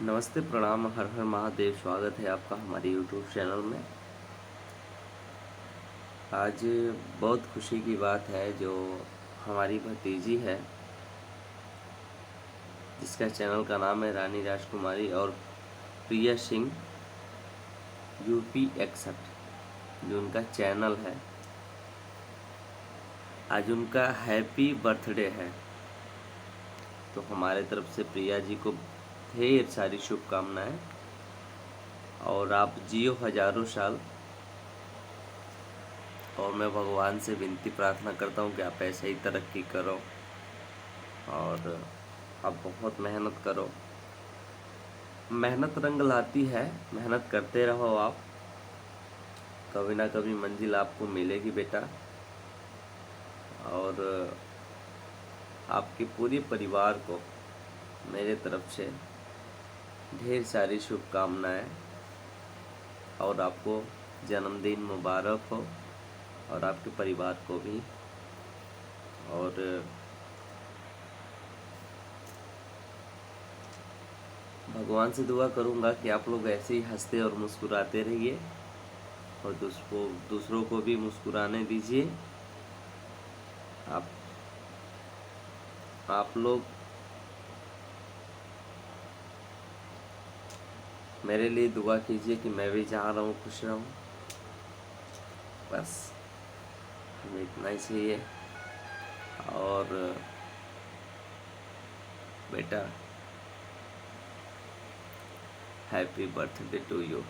नमस्ते, प्रणाम, हर हर महादेव। स्वागत है आपका हमारे यूट्यूब चैनल में। आज बहुत खुशी की बात है, जो हमारी भतीजी है जिसका चैनल का नाम है रानी राजकुमारी और प्रिया सिंह UP61, जो उनका चैनल है। आज उनका हैप्पी बर्थडे है, तो हमारे तरफ से प्रिया जी को ढेर सारी शुभकामनाएं। और आप जियो हजारों साल, और मैं भगवान से विनती प्रार्थना करता हूँ कि आप ऐसे ही तरक्की करो और आप बहुत मेहनत करो। मेहनत रंग लाती है, मेहनत करते रहो आप, कभी ना कभी मंजिल आपको मिलेगी बेटा। और आपके पूरे परिवार को मेरे तरफ से ढेर सारी शुभकामनाएं, और आपको जन्मदिन मुबारक हो, और आपके परिवार को भी। और भगवान से दुआ करूंगा कि आप लोग ऐसे ही हंसते और मुस्कुराते रहिए, और दूसरों को भी मुस्कुराने दीजिए। आप लोग मेरे लिए दुआ कीजिए कि मैं भी चाह रहा हूँ खुश रहूँ। बस हमें इतना ही चाहिए। और बेटा, हैप्पी बर्थडे टू यू।